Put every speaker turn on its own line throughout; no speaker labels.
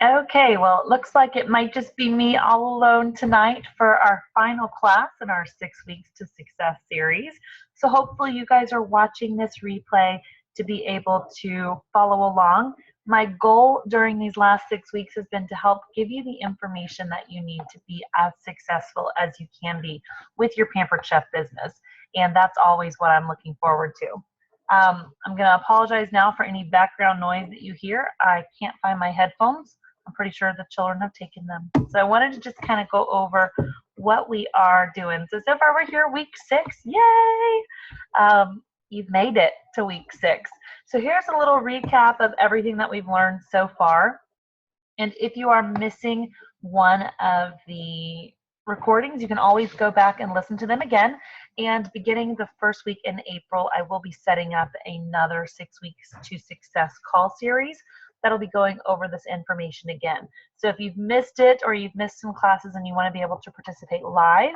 Okay, well, it looks like it might just be me all alone tonight for our final class in our 6 Weeks to Success series. So hopefully you guys are watching this replay to be able to follow along. My goal during these last 6 weeks has been to help give you the information that you need to be as successful as you can be with your Pampered Chef business. And that's always what I'm looking forward to. I'm going to apologize now for any background noise that you hear. I can't find my headphones. I'm pretty sure the children have taken them. So I wanted to just kind of go over what we are doing. So far we're here week 6. Yay! You've made it to week 6. So here's a little recap of everything that we've learned so far. And if you are missing one of the recordings, you can always go back and listen to them again. And beginning the first week in April, I will be setting up another 6 Weeks to Success call series that'll be going over this information again. So if you've missed it or you've missed some classes and you want to be able to participate live,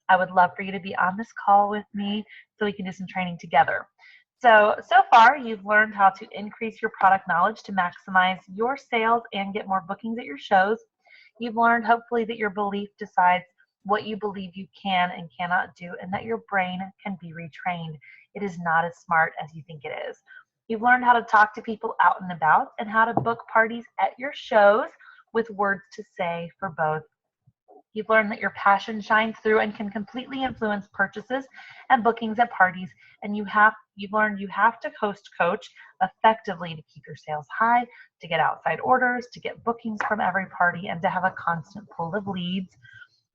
I would love for you to be on this call with me so we can do some training together. So far you've learned how to increase your product knowledge to maximize your sales and get more bookings at your shows. You've learned hopefully that your belief decides what you believe you can and cannot do, and that your brain can be retrained. It is not as smart as you think it is. You've learned how to talk to people out and about and how to book parties at your shows with words to say for both. You've learned that your passion shines through and can completely influence purchases and bookings at parties, and you've learned you have to host coach effectively to keep your sales high, to get outside orders, to get bookings from every party, and to have a constant pool of leads.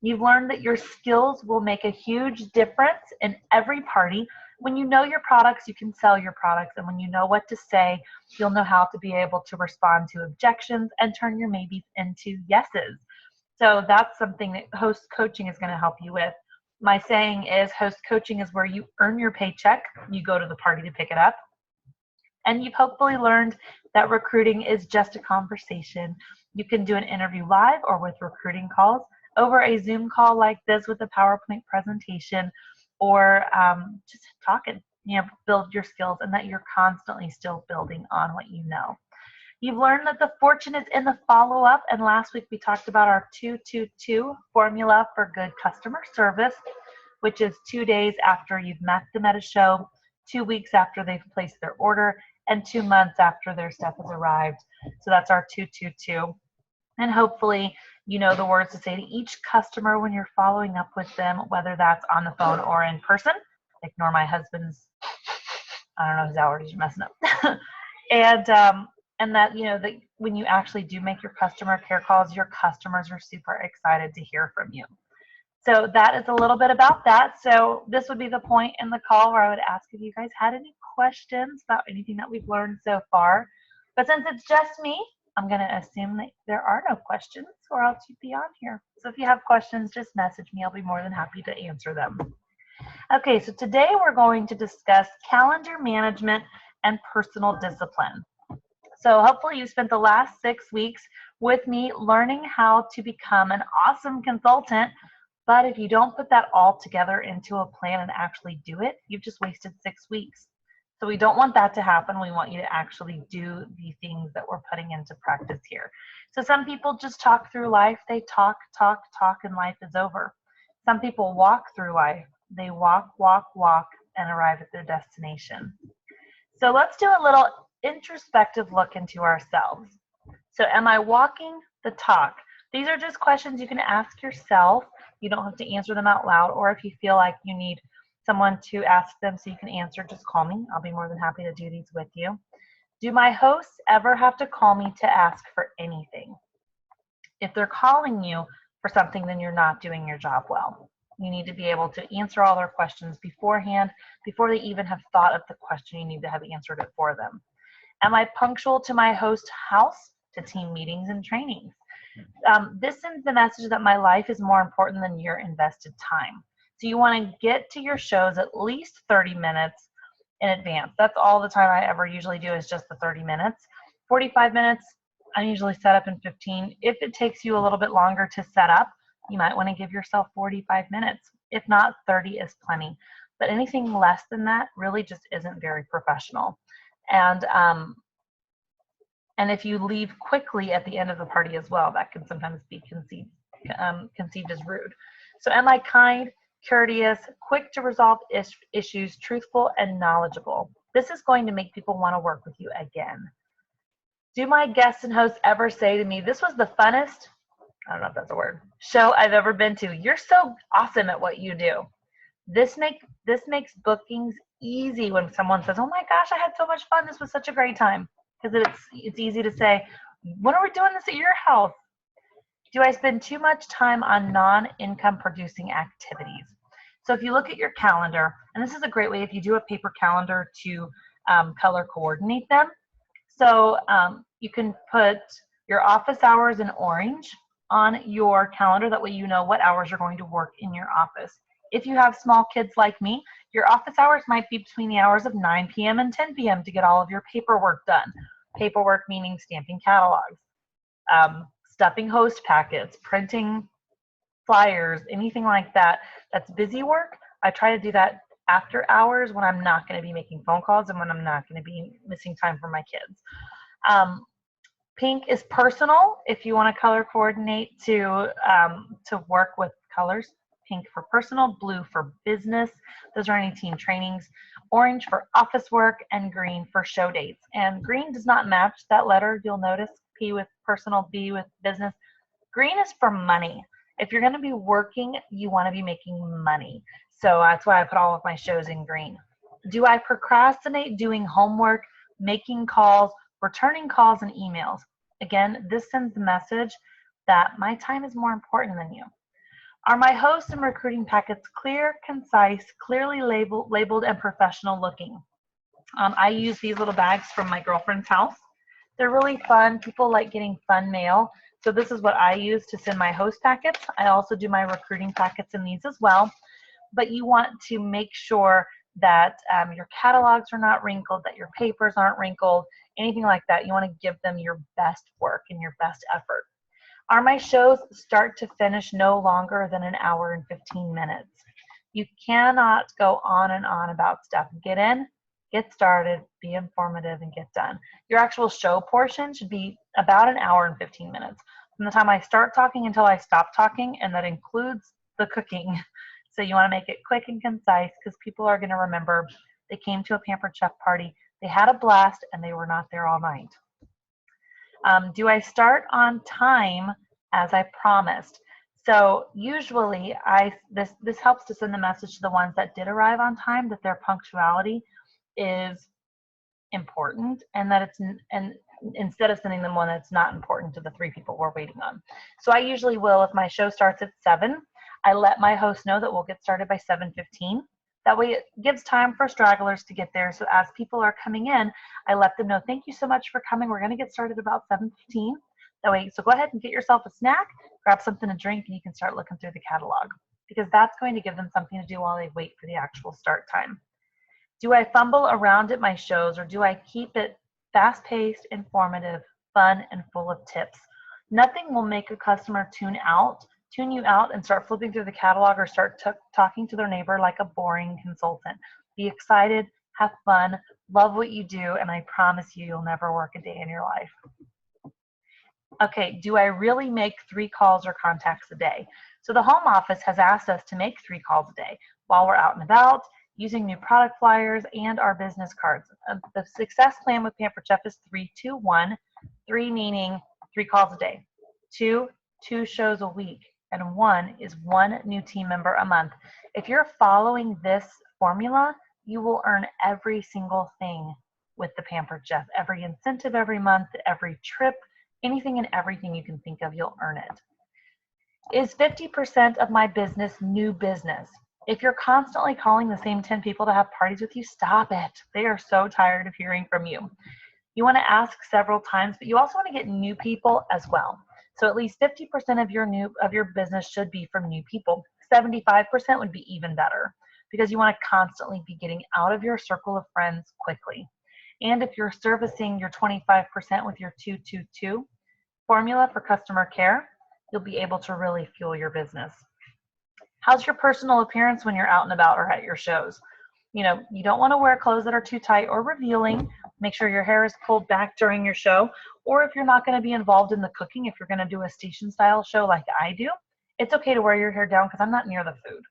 You've learned that your skills will make a huge difference in every party. When you know your products, you can sell your products, and when you know what to say, you'll know how to be able to respond to objections and turn your maybes into yeses. So that's something that host coaching is going to help you with. My saying is host coaching is where you earn your paycheck, you go to the party to pick it up. And you've hopefully learned that recruiting is just a conversation. You can do an interview live or with recruiting calls, over a Zoom call like this with a PowerPoint presentation, or just talking, build your skills, and that you're constantly still building on what you know. You've learned that the fortune is in the follow-up, and last week we talked about our 2-2-2 formula for good customer service, which is 2 days after you've met them at a show, 2 weeks after they've placed their order, and 2 months after their stuff has arrived. So that's our 2-2-2. And hopefully you know the words to say to each customer when you're following up with them, whether that's on the phone or in person. Ignore my husband's, I don't know, his allergies are messing up. And that, that when you actually do make your customer care calls, your customers are super excited to hear from you. So that is a little bit about that. So this would be the point in the call where I would ask if you guys had any questions about anything that we've learned so far. But since it's just me, I'm going to assume that there are no questions, or else you'd be on here. So if you have questions, just message me. I'll be more than happy to answer them. Okay, so today we're going to discuss calendar management and personal discipline. So hopefully you spent the last 6 weeks with me learning how to become an awesome consultant. But if you don't put that all together into a plan and actually do it, you've just wasted 6 weeks. So we don't want that to happen. We want you to actually do the things that we're putting into practice here. So some people just talk through life. They talk, and life is over. Some people walk through life. They walk, and arrive at their destination. So let's do a little introspective look into ourselves. So am I walking the talk? These are just questions you can ask yourself. You don't have to answer them out loud, or if you feel like you need someone to ask them so you can answer, just call me. I'll be more than happy to do these with you. Do my hosts ever have to call me to ask for anything? If they're calling you for something, then you're not doing your job well. You need to be able to answer all their questions beforehand, before they even have thought of the question. You need to have answered it for them. Am I punctual to my host house, to team meetings and trainings? This sends the message that my life is more important than your invested time. So you want to get to your shows at least 30 minutes in advance. That's all the time I ever usually do, is just the 30 minutes. 45 minutes, I usually set up in 15. If it takes you a little bit longer to set up, you might want to give yourself 45 minutes. If not, 30 is plenty. But anything less than that really just isn't very professional. And And if you leave quickly at the end of the party as well, that can sometimes be conceived as rude. So am I kind, courteous, quick to resolve issues, truthful, and knowledgeable? This is going to make people want to work with you again. Do my guests and hosts ever say to me, this was the funnest, I don't know if that's a word, show I've ever been to. You're so awesome at what you do. This makes bookings easy when someone says, oh my gosh, I had so much fun. This was such a great time. Because it's easy to say, when are we doing this at your house? Do I spend too much time on non-income producing activities? So if you look at your calendar, and this is a great way if you do a paper calendar to color coordinate them. So you can put your office hours in orange on your calendar. That way you know what hours you're going to work in your office. If you have small kids like me, your office hours might be between the hours of 9 p.m. and 10 p.m. to get all of your paperwork done. Paperwork meaning stamping catalogs, stuffing host packets, printing flyers, anything like that. That's busy work. I try to do that after hours when I'm not going to be making phone calls and when I'm not going to be missing time for my kids. Pink is personal. If you want to color coordinate to work with colors, pink for personal, blue for business. Those are any team trainings. Orange for office work, and green for show dates. And green does not match that letter. You'll notice P with personal, B with business. Green is for money. If you're going to be working, you want to be making money. So that's why I put all of my shows in green. Do I procrastinate doing homework, making calls, returning calls and emails? Again, this sends the message that my time is more important than you. Are my hosts and recruiting packets clear, concise, clearly labeled, and professional looking? I use these little bags from my girlfriend's house. They're really fun. People like getting fun mail. So this is what I use to send my host packets. I also do my recruiting packets in these as well. But you want to make sure that your catalogs are not wrinkled, that your papers aren't wrinkled, anything like that. You want to give them your best work and your best effort. Are my shows start to finish no longer than an hour and 15 minutes? You cannot go on and on about stuff. Get in, get started, be informative, and get done. Your actual show portion should be about an hour and 15 minutes. From the time I start talking until I stop talking, and that includes the cooking. So you want to make it quick and concise because people are going to remember they came to a Pampered Chef party, they had a blast, and they were not there all night. Do I start on time as I promised? So usually this helps to send the message to the ones that did arrive on time that their punctuality is important, and that and instead of sending them one that's not important to the 3 people we're waiting on. So I usually will, if my show starts at 7, I let my host know that we'll get started by 7:15. That way it gives time for stragglers to get there. So as people are coming in, I let them know, thank you so much for coming. We're going to get started about 7:15. That way, so go ahead and get yourself a snack, grab something to drink, and you can start looking through the catalog, because that's going to give them something to do while they wait for the actual start time. Do I fumble around at my shows, or do I keep it fast-paced, informative, fun, and full of tips? Nothing will make a customer tune you out and start flipping through the catalog or start talking to their neighbor like a boring consultant. Be excited, have fun, love what you do, and I promise you'll never work a day in your life. Okay, do I really make 3 calls or contacts a day? So the home office has asked us to make 3 calls a day while we're out and about, using new product flyers and our business cards. The success plan with Pampered Chef is 3-2-1, 3 meaning 3 calls a day, 2 shows a week, and 1 is 1 new team member a month. If you're following this formula, you will earn every single thing with the Pampered Chef. Every incentive every month, every trip, anything and everything you can think of, you'll earn it. Is 50% of my business new business? If you're constantly calling the same 10 people to have parties with you, stop it. They are so tired of hearing from you. You want to ask several times, but you also want to get new people as well. So at least 50% of your business should be from new people. 75% would be even better, because you want to constantly be getting out of your circle of friends quickly. And if you're servicing your 25% with your 2-2-2 formula for customer care, you'll be able to really fuel your business. How's your personal appearance when you're out and about or at your shows? You know, you don't want to wear clothes that are too tight or revealing. Make sure your hair is pulled back during your show, or if you're not going to be involved in the cooking, if you're going to do a station style show like I do, it's okay to wear your hair down because I'm not near the food.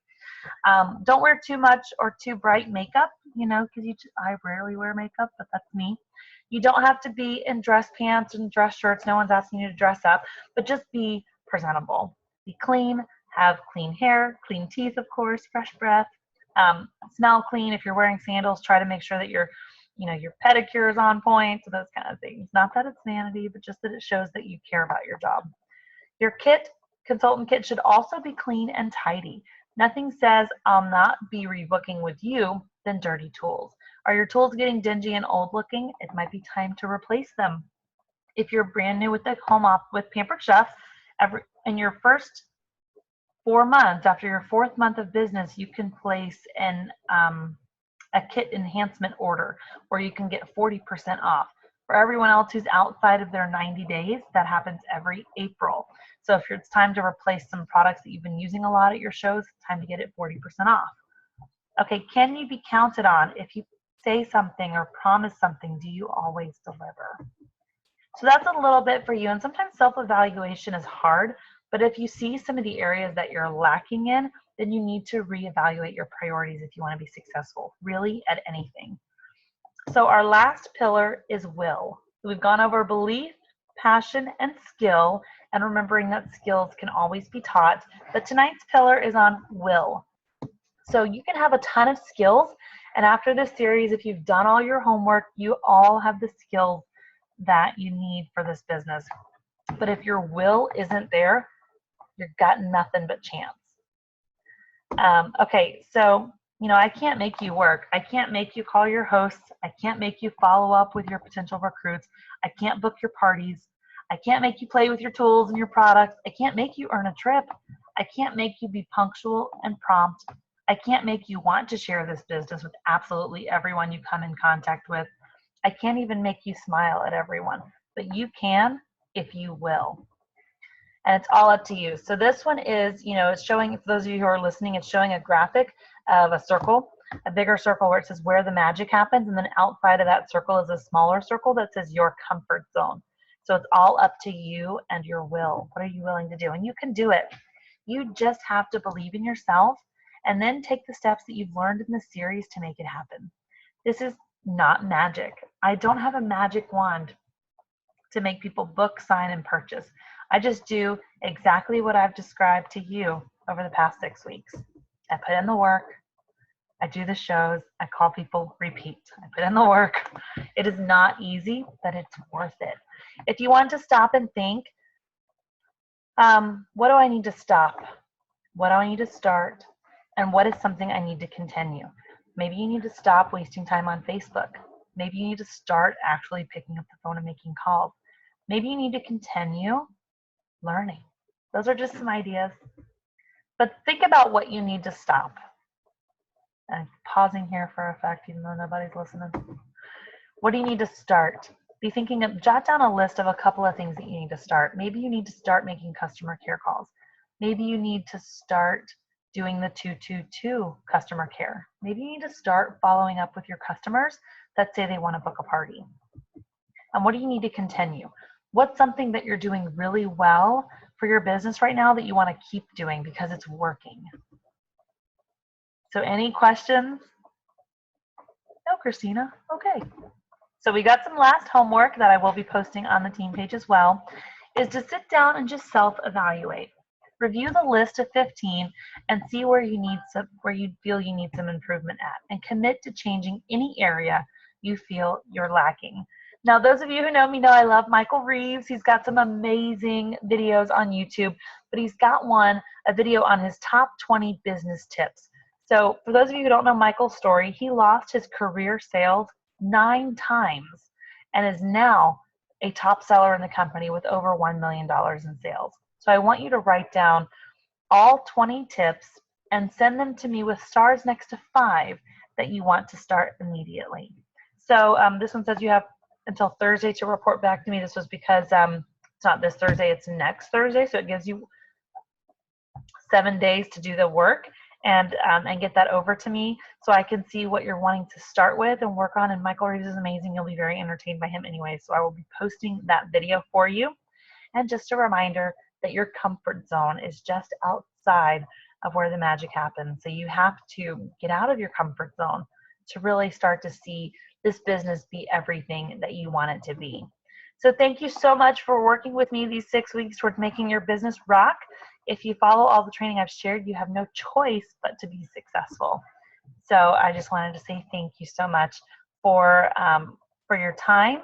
Don't wear too much or too bright makeup, because I rarely wear makeup, but that's me. You don't have to be in dress pants and dress shirts. No one's asking you to dress up, but just be presentable. Be clean, have clean hair, clean teeth, of course, fresh breath. Smell clean. If you're wearing sandals, try to make sure that your pedicure is on point, so those kind of things. Not that it's vanity, but just that it shows that you care about your job. Your consultant kit should also be clean and tidy. Nothing says I'll not be rebooking with you than dirty tools. Are your tools getting dingy and old looking? It might be time to replace them. If you're brand new with the home off with Pampered Chef, in your first 4 months, after your 4th month of business, you can place a kit enhancement order where you can get 40% off. For everyone else who's outside of their 90 days, that happens every April. So if it's time to replace some products that you've been using a lot at your shows, it's time to get it 40% off. Okay, can you be counted on? If you say something or promise something, do you always deliver? So that's a little bit for you. And sometimes self-evaluation is hard, but if you see some of the areas that you're lacking in, then you need to reevaluate your priorities if you want to be successful, really at anything. So our last pillar is will. We've gone over belief, passion, and skill, and remembering that skills can always be taught. But tonight's pillar is on will. So you can have a ton of skills, and after this series, if you've done all your homework, you all have the skills that you need for this business. But if your will isn't there, you've got nothing but chance. Okay, so I can't make you work. I can't make you call your hosts. I can't make you follow up with your potential recruits. I can't book your parties. I can't make you play with your tools and your products. I can't make you earn a trip. I can't make you be punctual and prompt. I can't make you want to share this business with absolutely everyone you come in contact with. I can't even make you smile at everyone, but you can if you will. And it's all up to you. So this one is, it's showing, for those of you who are listening, it's showing a graphic of a circle, a bigger circle where it says where the magic happens, and then outside of that circle is a smaller circle that says your comfort zone. So it's all up to you and your will. What are you willing to do? And you can do it. You just have to believe in yourself and then take the steps that you've learned in this series to make it happen. This is not magic. I don't have a magic wand to make people book, sign, and purchase. I just do exactly what I've described to you over the past 6 weeks. I put in the work. I do the shows. I call people, repeat. I put in the work. It is not easy, but it's worth it. If you want to stop and think, what do I need to stop? What do I need to start? And what is something I need to continue? Maybe you need to stop wasting time on Facebook. Maybe you need to start actually picking up the phone and making calls. Maybe you need to continue learning. Those are just some ideas. But think about what you need to stop. I'm pausing here for effect, even though nobody's listening. What do you need to start? Be thinking of, jot down a list of a couple of things that you need to start. Maybe you need to start making customer care calls. Maybe you need to start doing the 222 customer care. Maybe you need to start following up with your customers that say they want to book a party. And what do you need to continue? What's something that you're doing really well for your business right now that you want to keep doing because it's working? So any questions? No, Christina. Okay. So we got some last homework that I will be posting on the team page as well, is to sit down and just self-evaluate. Review the list of 15 and see where you feel you need some improvement at, and commit to changing any area you feel you're lacking. Now, those of you who know me know I love Michael Reeves. He's got some amazing videos on YouTube, but he's got a video on his top 20 business tips. So for those of you who don't know Michael's story, he lost his career sales 9 times and is now a top seller in the company with over $1 million in sales. So I want you to write down all 20 tips and send them to me with stars next to 5 that you want to start immediately. So this one says you have until Thursday to report back to me. This was because it's not this Thursday, it's next Thursday. So it gives you 7 days to do the work. and get that over to me so I can see what you're wanting to start with and work on. And Michael Reeves is amazing. You'll be very entertained by him anyway. So I will be posting that video for you. And just a reminder that your comfort zone is just outside of where the magic happens. So you have to get out of your comfort zone to really start to see this business be everything that you want it to be. So thank you so much for working with me these 6 weeks towards making your business rock. If you follow all the training I've shared, you have no choice but to be successful. So I just wanted to say thank you so much for your time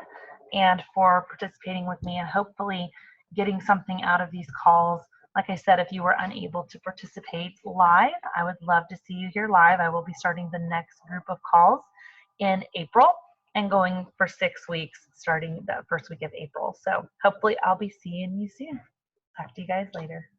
and for participating with me, and hopefully getting something out of these calls. Like I said, if you were unable to participate live, I would love to see you here live. I will be starting the next group of calls in April and going for 6 weeks starting the first week of April. So hopefully I'll be seeing you soon. Talk to you guys later.